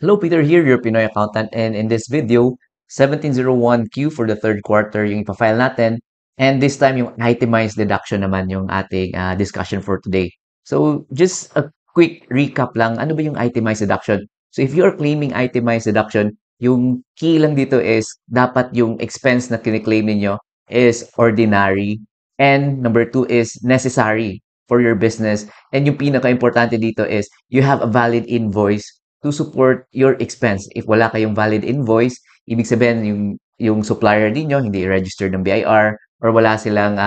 Hello, Peter here, your Pinoy accountant, and in this video, 1701Q for the third quarter yung ipafile natin. And this time, yung itemized deduction naman yung ating discussion for today. So, just a quick recap lang, ano ba yung itemized deduction? So, if you're claiming itemized deduction, yung key lang dito is dapat yung expense na kiniklaim ninyo is ordinary. And number two is necessary for your business. And yung pinaka-importante dito is you have a valid invoice to support your expense. If wala kayong valid invoice, ibig sabihin yung supplier ninyo hindi registered ng BIR or wala silang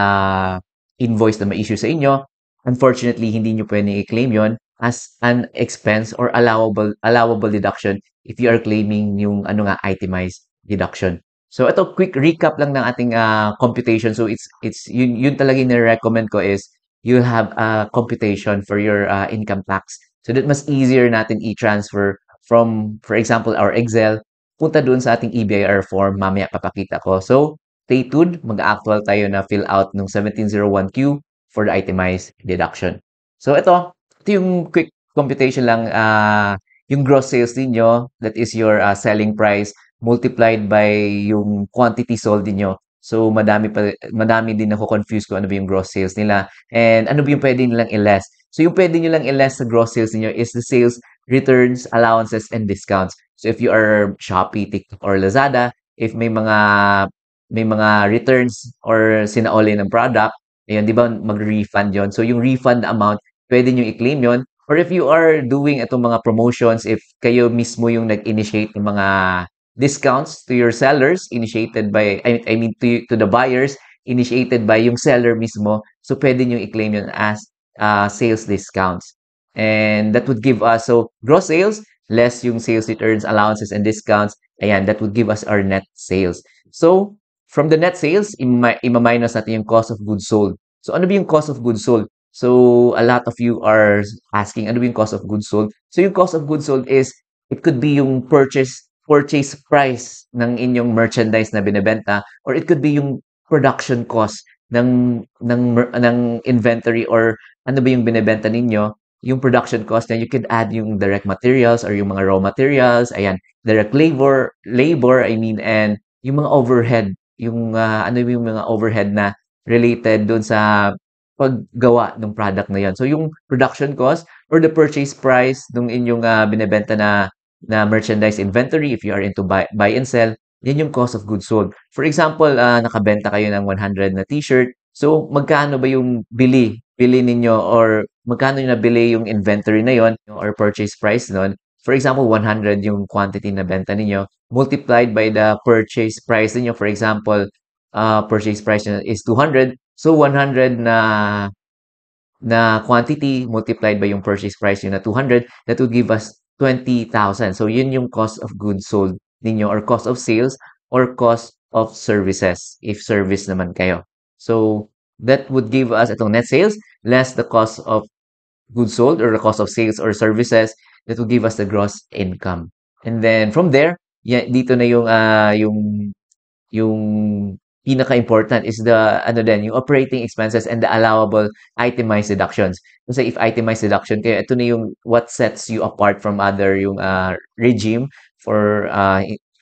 invoice na ma-issue sa inyo, unfortunately, hindi nyo pwedeng i-claim yon as an expense or allowable deduction if you are claiming yung ano nga itemized deduction. So ito quick recap lang ng ating computation. So it's yun talaga yung recommend ko is you have a computation for your income tax. So that mas easier natin i-transfer from, for example, our Excel, punta dun sa ating EBIR form, mamaya papakita ko. So, stay tuned, mag-actual tayo na fill out nung 1701Q for the itemized deduction. So, ito yung quick computation lang, yung gross sales ninyo, that is your selling price, multiplied by yung quantity sold niyo. So, madami din confuse kung ano ba yung gross sales nila and ano ba yung pwede nilang i-less. So, yung pwede nyo lang i-less sa gross sales niyo is the sales, returns, allowances, and discounts. So, if you are Shopee, TikTok, or Lazada, if may mga returns or sinaoli ng product, ayun, di ba, mag-refund yon. So, yung refund amount, pwede nyo i-claim yon. Or if you are doing itong mga promotions, if kayo mismo yung nag-initiate ng mga discounts to your sellers, initiated by, I mean, to the buyers, initiated by yung seller mismo, so pwede nyo i-claim yun as sales discounts. And that would give us, so gross sales, less yung sales returns, allowances, and discounts, ayan, that would give us our net sales. So, from the net sales, ima-minus natin yung cost of goods sold. So, ano ba yung cost of goods sold? So, a lot of you are asking, ano ba yung cost of goods sold? So, yung cost of goods sold is, it could be yung purchase price ng inyong merchandise na binebenta, or it could be yung production cost ng inventory, or ano ba yung binebenta ninyo, yung production cost na you could add yung direct materials or yung mga raw materials, ayan, direct labor, I mean, and yung mga overhead, yung ano yung mga overhead na related doon sa paggawa ng product na yon. So yung production cost or the purchase price ng inyong binebenta na merchandise inventory, if you are into buy and sell, yan yung cost of goods sold. For example, nakabenta kayo ng 100 na t-shirt. So, magkano ba yung bili ninyo, or magkano yung nabili yung inventory na yon or purchase price nun? For example, 100 yung quantity na benta ninyo multiplied by the purchase price ninyo. For example, purchase price nyo is 200. So, 100 na quantity multiplied by yung purchase price yun na 200, that would give us 20,000. So, yun yung cost of goods sold ninyo, or cost of sales, or cost of services, if service naman kayo. So, that would give us itong net sales, less the cost of goods sold, or the cost of sales or services, that would give us the gross income. And then, from there, yeah, dito na yung pinaka-important is the ano din, yung operating expenses and the allowable itemized deductions. Kasi if itemized deduction kayo, ito na yung what sets you apart from other yung regime for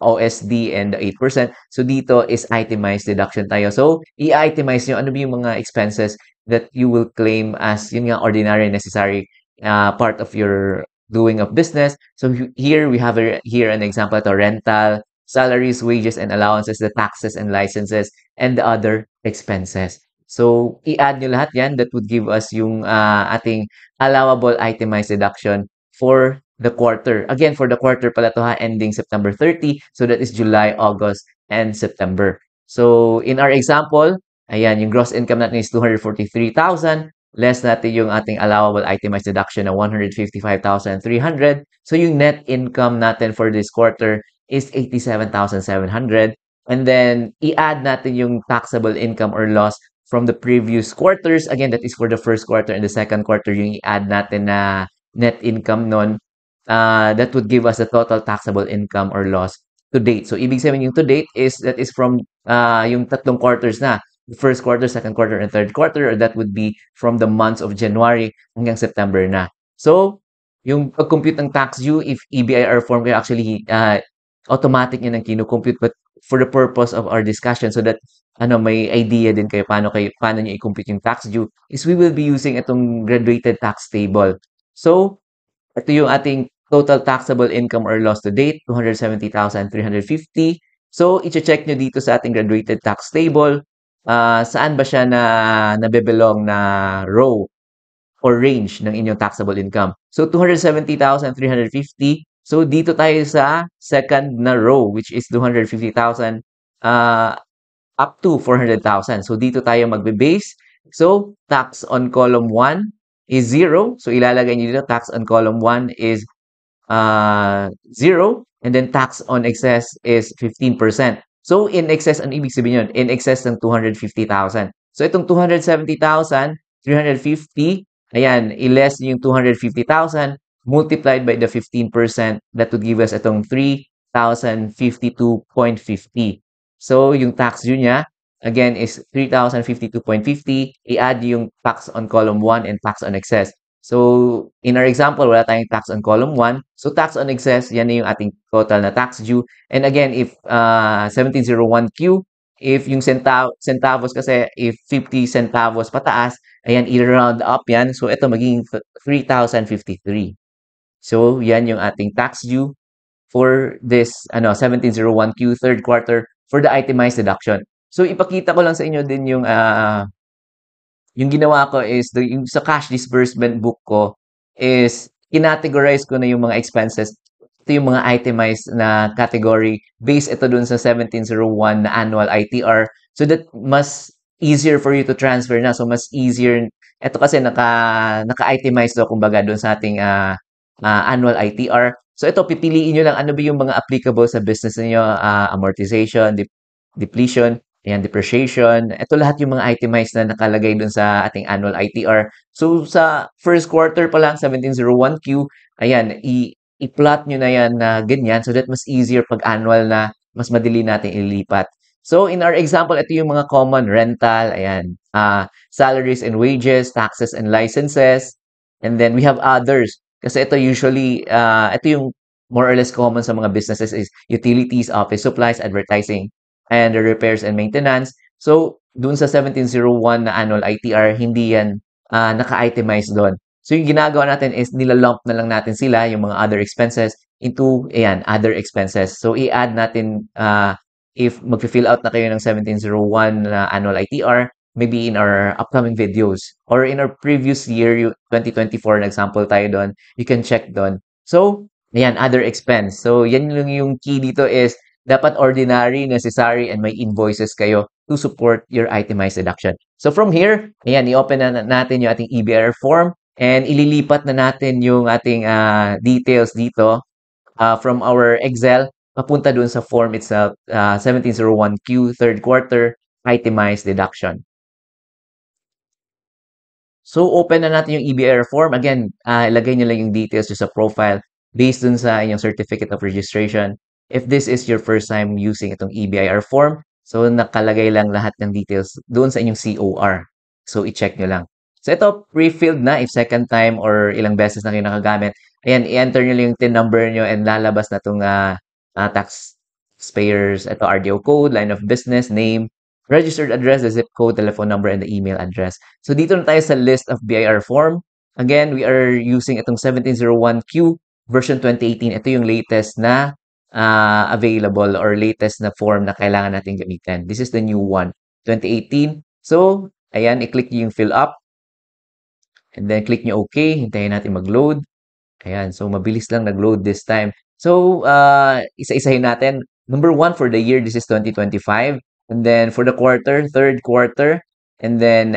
OSD and the 8%. So dito is itemized deduction tayo. So i-itemize nyo ano ba yung mga expenses that you will claim as yun nga ordinary necessary part of your doing of business. So here we have here an example to rental, salaries, wages, and allowances, the taxes and licenses, and the other expenses. So, i-add nyo lahat yan. That would give us yung ating allowable itemized deduction for the quarter. Again, for the quarter pala to ending September 30. So, that is July, August, and September. So, in our example, ayan, yung gross income natin is 243,000. Less natin yung ating allowable itemized deduction na 155,300. So, yung net income natin for this quarter is 87,700. And then, i-add natin yung taxable income or loss from the previous quarters. Again, that is for the first quarter and the second quarter, yung i-add natin na net income nun. That would give us the total taxable income or loss to date. So, ibig sabihin yung to date is, that is from yung tatlong quarters na. The first quarter, second quarter, and third quarter, or that would be from the months of January hanggang September na. So, yung pag-compute ng tax due, if EBIR form kayo, actually, automatic yun ang kino-compute. But for the purpose of our discussion, so that may idea din kayo paano nyo i-compute yung tax due, is we will be using itong graduated tax table. So, ito yung ating total taxable income or loss to date, 270,350. So, i-check nyo dito sa ating graduated tax table, saan ba siya nabebelong na row or range ng inyong taxable income. So, 270,350. So, dito tayo sa second na row, which is 250,000 uh, up to 400,000. So, dito tayo magbe-base. So, tax on column 1 is 0. So, ilalagay nyo dito, tax on column 1 is 0. And then, tax on excess is 15%. So, in excess, ang ibig sabihin yun? In excess ng 250,000. So, itong 270,350, ayan, i-less yung 250,000 multiplied by the 15%, that would give us itong 3,052.50. So, yung tax due niya, again, is 3,052.50. I-add yung tax on column 1 and tax on excess. So, in our example, wala tayong tax on column 1. So, tax on excess, yan na yung ating total na tax due. And again, if 1701Q, if yung centavos kasi, if 50 centavos pataas, ayan, i-round up yan. So, ito magiging 3,053. So, yan yung ating tax due for this 1701Q third quarter for the itemized deduction. So, ipakita ko lang sa inyo din yung ginawa ko is yung sa cash disbursement book ko is kinategorize ko na yung mga expenses. Ito yung mga itemized na category based ito dun sa 1701 na annual ITR, so that mas easier for you to transfer na. So mas easier. Ito kasi naka-itemize do kumbaga dun sa ating annual ITR. So ito pipiliin nyo lang ano ba yung mga applicable sa business niyo, amortization, depletion, ayan, depreciation. Ito lahat yung mga itemized na nakalagay dun sa ating annual ITR. So, sa first quarter pa lang, 1701Q, ayan, i-plot nyo na yan na ganyan so that mas easier pag annual na, mas madali natin ilipat. So, in our example, ito yung mga common rental, ayan, salaries and wages, taxes and licenses, and then we have others. Kasi ito usually, ito yung more or less common sa mga businesses is utilities, office supplies, advertising, and the repairs and maintenance. So, dun sa 1701 na annual ITR, hindi yan naka-itemize doon. So, yung ginagawa natin is nilalump na lang natin sila, yung mga other expenses, into, ayan, other expenses. So, i-add natin, if mag-fill out na kayo ng 1701 na annual ITR, maybe in our upcoming videos, or in our previous year, yung 2024, example tayo doon, you can check doon. So, ayan, other expense. So, yan yung key dito is, dapat ordinary, necessary, and may invoices kayo to support your itemized deduction. So from here, ayan, i-open na natin yung ating EBR form and ililipat na natin yung ating details dito from our Excel papunta dun sa form itself, 1701Q third quarter itemized deduction. So, open na natin yung EBR form. Again, ilagay nyo lang yung details sa profile based dun sa inyong certificate of registration. If this is your first time using itong EBIR form, so nakalagay lang lahat ng details doon sa inyong COR. So, i-check nyo lang. So, ito, pre-filled na if second time or ilang beses na kayo nakagamit. Ayan, i-enter nyo lang yung TIN number nyo and lalabas na itong taxpayers. Ito, RDO code, line of business, name, registered address, the zip code, telephone number, and the email address. So, dito na tayo sa list of BIR form. Again, we are using itong 1701Q version 2018. Ito yung latest na available or latest na form na kailangan natin gamitin. This is the new one, 2018. So, ayan, i-click nyo yung fill up. And then, click nyo OK. Hintayin natin mag-load. Ayan, so mabilis lang nag-load this time. So, isa-isahin natin. Number 1 for the year, this is 2025. And then for the quarter, third quarter. And then,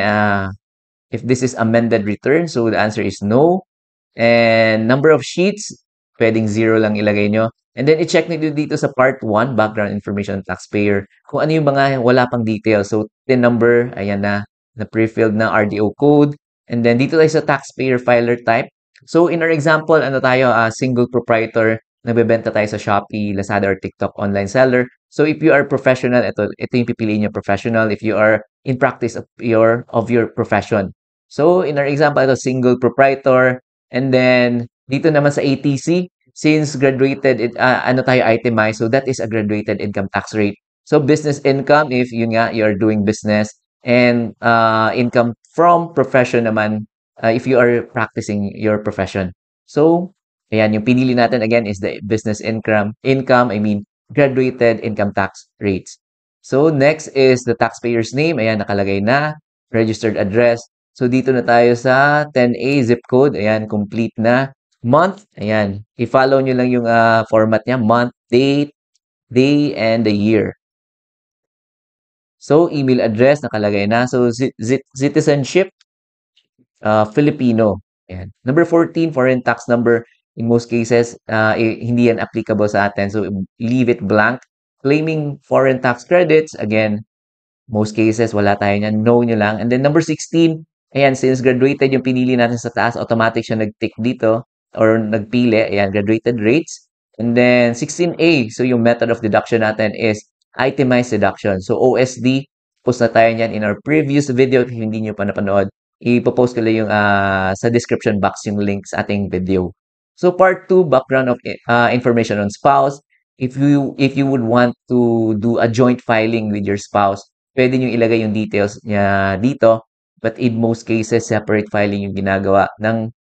if this is amended return, so the answer is no. And number of sheets, pwedeng 0 lang ilagay nyo. And then, i-check nyo dito sa part 1, background information of taxpayer, kung ano yung mga wala pang details. So, PIN number, ayan na pre-filled na RDO code. And then, dito tayo sa taxpayer filer type. So, in our example, ano tayo, single proprietor, nagbebenta tayo sa Shopee, Lazada, or TikTok online seller. So, if you are professional, ito yung pipiliin nyo, professional. If you are in practice of your profession. So, in our example, ito single proprietor. And then, Dito naman sa ATC, since graduated, ano tayo itemized, so that is a graduated income tax rate. So business income, if yun nga, you're doing business, and income from profession naman, if you are practicing your profession. So, ayan, yung pinili natin again is the business income, I mean, graduated income tax rates. So, next is the taxpayer's name. Ayan, nakalagay na. Registered address. So, dito na tayo sa 10A zip code. Ayan, complete na. Month, ayan. I-follow nyo lang yung format niya. Month, date, day, and the year. So, email address, nakalagay na. So, citizenship, Filipino. Ayan. Number 14, foreign tax number. In most cases, hindi yan applicable sa atin. So, leave it blank. Claiming foreign tax credits, again, most cases, wala tayo niyan. No nyo lang. And then number 16, ayan, since graduated yung pinili natin sa taas, automatic siya nag-tick dito or nagpili. Ayan, graduated rates. And then 16A, so yung method of deduction natin is itemized deduction. So OSD, post na tayo niyan in our previous video. If hindi nyo pa napanood, ipopost ko lang yung sa description box yung link sa ating video. So part 2, background of information on spouse. If you would want to do a joint filing with your spouse, pwede nyo ilagay yung details niya dito. But in most cases, separate filing yung ginagawa ng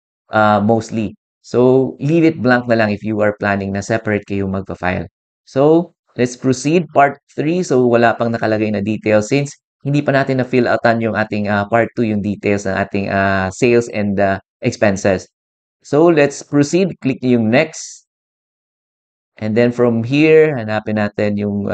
mostly. So, leave it blank na lang if you are planning na separate kayo magpa-file. So, let's proceed. Part 3. So, wala pang nakalagay na details since hindi pa natin na-fill outan yung ating part 2, yung details ng ating sales and expenses. So, let's proceed. Click nyo yung next. And then from here, hanapin natin yung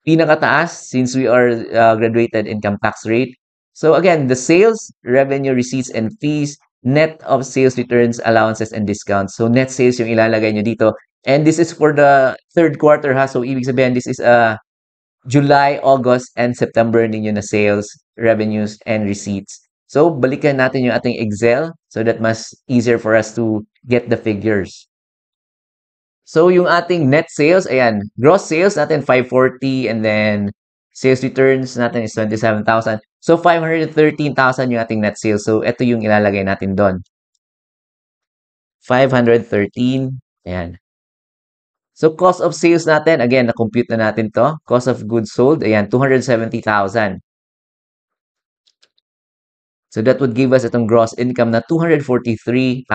pinakataas since we are graduated income tax rate. So again, the sales, revenue, receipts, and fees, net of sales returns, allowances, and discounts. So net sales yung ilalagay nyo dito. And this is for the third quarter ha. So ibig sabihin, this is July, August, and September ninyo na sales, revenues, and receipts. So balikan natin yung ating Excel so that mas easier for us to get the figures. So, yung ating net sales, ayan, gross sales natin 540 and then sales returns natin is 27,000. So, 513,000 yung ating net sales. So, ito yung ilalagay natin doon. 513, ayan. So, cost of sales natin, again, na-compute na natin to. Cost of goods sold, ayan, 270,000. So, that would give us itong gross income na 243,000.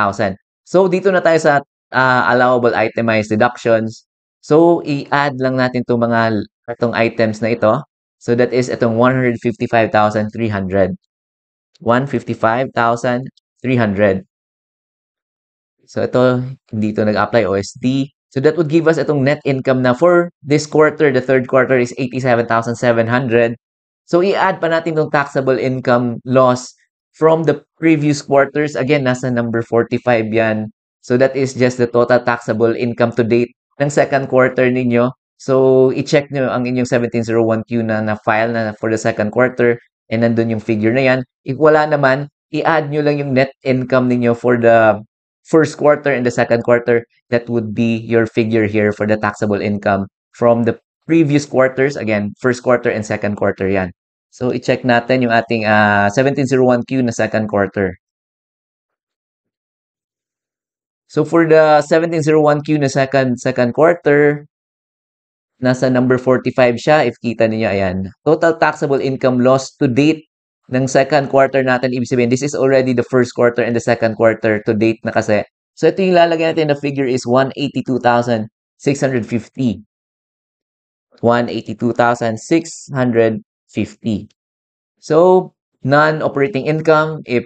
So, dito na tayo sa allowable itemized deductions. So, i-add lang natin itong items na ito. So, that is itong 155,300. 155,300. So, ito, hindi ito nag-apply OSD. So, that would give us itong net income na for this quarter, the third quarter is 87,700. So, i-add pa natin itong taxable income loss from the previous quarters. Again, nasa number 45 yan. So, that is just the total taxable income to date ng second quarter ninyo. So, i-check nyo ang inyong 1701Q na file na for the second quarter and nandun yung figure na yan. If wala naman, i-add nyo lang yung net income ninyo for the first quarter and the second quarter. That would be your figure here for the taxable income from the previous quarters. Again, first quarter and second quarter yan. So, i-check natin yung ating 1701Q na second quarter. So, for the 1701Q na second quarter, nasa number 45 siya. If kita niyo, ayan. Total taxable income loss to date ng second quarter natin. Ibig sabihin, this is already the first quarter and the second quarter to date na kasi. So, ito yung lalagay natin na figure is 182,650. 182,650. So, non-operating income, if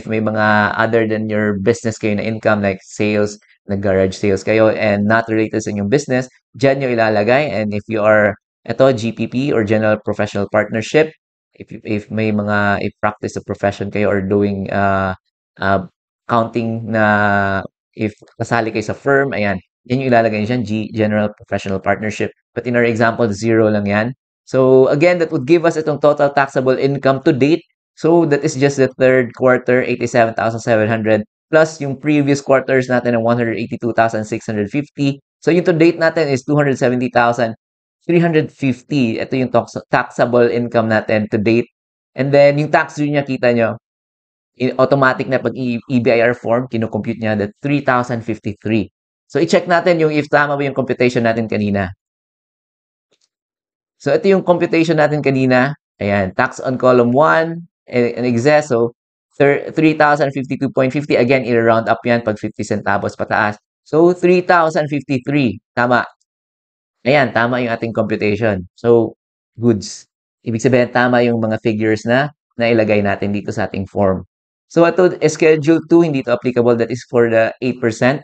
may mga other than your business kayo na income like sales, nag-garage sales kayo and not related sa inyong business, dyan nyo ilalagay. And if you are, GPP or General Professional Partnership, if practice a profession kayo or doing counting na if kasali kayo sa firm, ayan, yan yung ilalagay nyo dyan, General Professional Partnership. But in our example, zero lang yan. So again, that would give us itong total taxable income to date. So that is just the third quarter, 87,700 plus yung previous quarters natin ng 182,650. So yung to date natin is 270,350. Ito yung taxable income natin to date. And then yung tax due niya, kita nyo, automatic na pag EBIR form, kinocompute niya that 3,053. So, i-check natin yung if tama ba yung computation natin kanina. So, ito yung computation natin kanina. Ayan, tax on column 1, and excess. So, 3,052.50. Again, i-round up yan pag 50 centavos pataas. So, 3,053. Tama. Ayan, tama yung ating computation. So, goods. Ibig sabihin, tama yung mga figures na nailagay natin dito sa ating form. So, ito, Schedule 2, hindi ito applicable. That is for the 8%.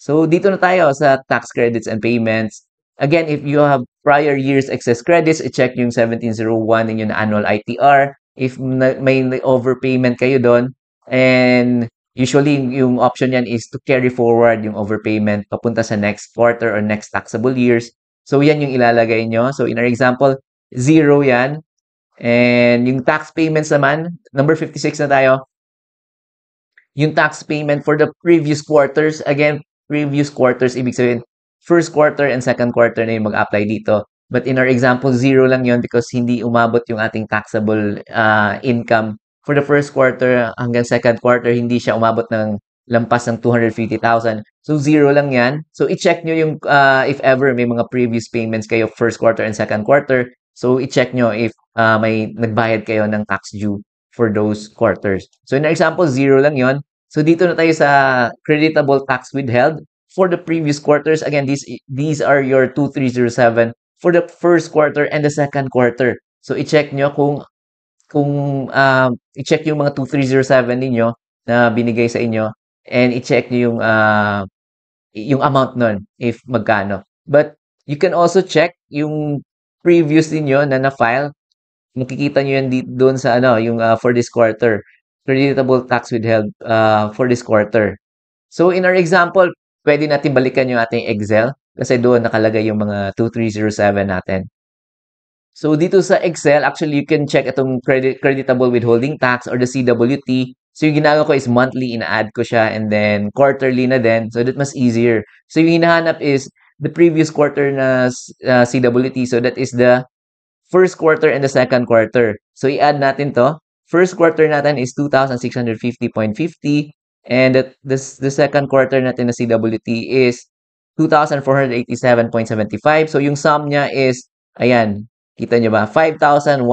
So, dito na tayo sa tax credits and payments. Again, if you have prior years excess credits, i-check yung 1701 ninyo na annual ITR. If may overpayment kayo doon, and usually yung option yan is to carry forward yung overpayment papunta sa next quarter or next taxable years. So, yan yung ilalagay nyo. So, in our example, 0 yan. And yung tax payments naman, number 56 na tayo. Yung tax payment for the previous quarters, again, previous quarters, ibig sabihin, first quarter and second quarter na yung mag-apply dito. But in our example, 0 lang yon because hindi umabot yung ating taxable income. For the first quarter hanggang second quarter, hindi siya umabot ng lampas ng 250,000. So, 0 lang yan. So, i-check nyo yung if ever may mga previous payments kayo first quarter and second quarter. So, i-check nyo if may nagbayad kayo ng tax due for those quarters. So, in our example, 0 lang yon. So, dito na tayo sa creditable tax withheld. For the previous quarters, again, these are your 2307 for the first quarter and the second quarter. So, i-check nyo kung i-check yung mga 2307 ninyo na binigay sa inyo, and i-check nyo yung amount nun, if magkano. But, you can also check yung previous ninyo na na-file. Makikita nyo yan doon sa ano, yung for this quarter. Creditable tax withheld for this quarter. So, in our example, pwede natin balikan yung ating Excel kasi doon nakalagay yung mga 2307 natin. So, dito sa Excel, actually, you can check itong creditable withholding tax or the CWT. So, yung ginagawa ko is monthly, ina-add ko siya, and then quarterly na din. So, that mas easier. So, yung hinahanap is the previous quarter na CWT. So, that is the first quarter and the second quarter. So, i-add natin to. First quarter natin is 2,650.50. And the second quarter natin na CWT is 2,487.75. So, yung sum niya is, ayan, kita nyo ba? 5,138.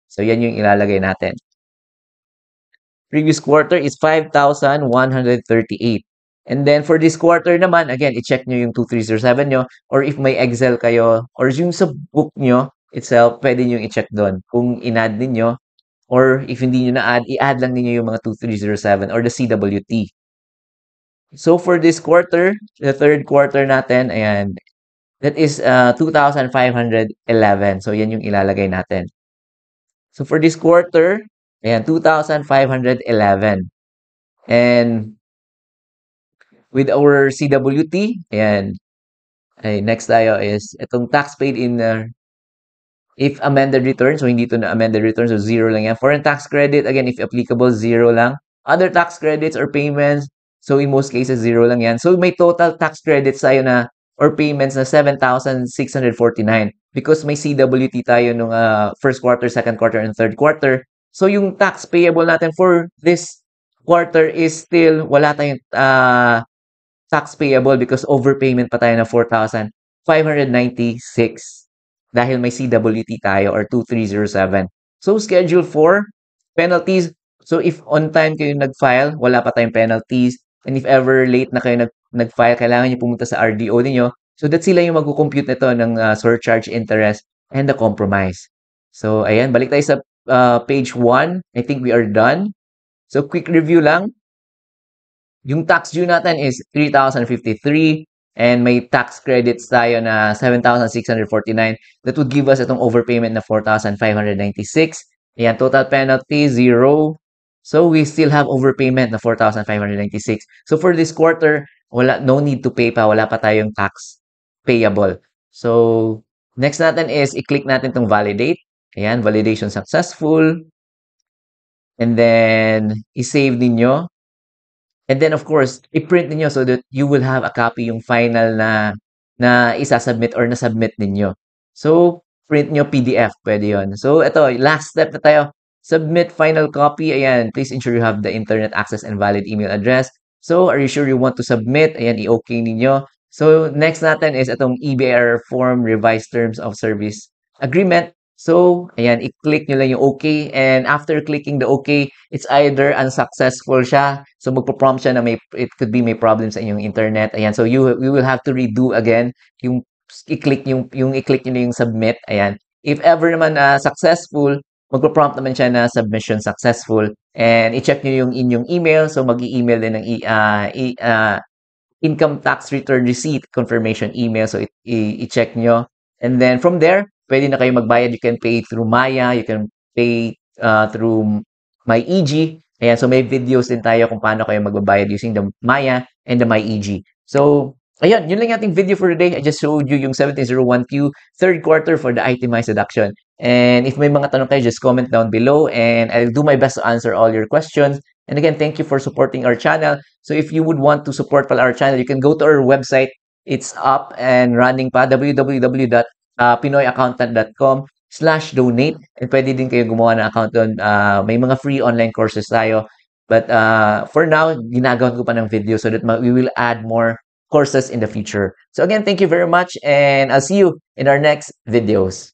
So, yan yung ilalagay natin. Previous quarter is 5,138. And then, for this quarter naman, again, i-check nyo yung 2307 nyo, or if may Excel kayo, or yung sa book nyo itself, pwede nyo i-check doon kung in-add ninyo, or if hindi nyo na-add, i-add lang ninyo yung mga 2307 or the CWT. So, for this quarter, the third quarter natin, ayan, that is 2,511. So, yan yung ilalagay natin. So, for this quarter, ayan, 2,511. And with our CWT, ayan, ay, next tayo is itong tax paid in if amended return. So, hindi ito na amended return. So, 0 lang yan. Foreign tax credit, again, if applicable, 0 lang. Other tax credits or payments, so in most cases, 0 lang yan. So, may total tax credits tayo na or payments na 7,649 because may CWT tayo nung first quarter, second quarter, and third quarter. So, yung tax payable natin for this quarter is still wala tayong tax payable because overpayment pa tayo na 4,596 dahil may CWT tayo or 2307. So, Schedule 4, penalties. So, if on time kayo nag-file, wala pa tayong penalties. And if ever late na kayo nag-file, kailangan nyo pumunta sa RDO ninyo. So, that sila yung mag-compute nito ng surcharge interest and the compromise. So, ayan, balik tayo sa page 1. I think we are done. So, quick review lang. Yung tax due natin is 3,053 and may tax credits tayo na 7,649. That would give us itong overpayment na 4,596. Ayan, total penalty, 0. So, we still have overpayment na 4,596. So, for this quarter, no need to pay pa. Wala pa tayong tax payable. So, next natin is, i-click natin itong validate. Ayan, validation successful. And then, i-save ninyo. And then, of course, i-print ninyo so that you will have a copy yung final na isasubmit or na-submit ninyo. So, print nyo PDF. Pwede yon. So, ito, last step na tayo. Submit final copy. Ayan, please ensure you have the internet access and valid email address. So, are you sure you want to submit? Ayan, i-okay ninyo. So, next natin is itong EBR form, revised terms of service agreement. So, ayan, i-click nyo lang yung okay. And after clicking the okay, it's either unsuccessful siya. So, magpo-prompt siya na it could be may problem sa inyong internet. Ayan, so you will have to redo again yung i-click nyo na yung submit. Ayan. If ever naman successful, magpo-prompt naman siya na submission successful. And i-check nyo yung inyong email. So, mag-i-email din ng income tax return receipt confirmation email. So, i-check nyo. And then from there, pwede na kayo magbayad. You can pay through Maya. You can pay through MyEG. Ayan, so may videos din tayo kung paano kayo magbabayad using the Maya and the MyEG. So, ayun, yun lang yung ating video for today. I just showed you yung 1701Q third quarter for the itemized deduction. And if may mga tanong kayo, just comment down below and I'll do my best to answer all your questions. And again, thank you for supporting our channel. So if you would want to support our channel, you can go to our website. It's up and running pa, www.pinoyaccountant.com/donate. And pwede din kayo gumawa ng account doon. May mga free online courses tayo. But for now, ginagawan ko pa ng video so that we will add more courses in the future. So again, thank you very much and I'll see you in our next videos.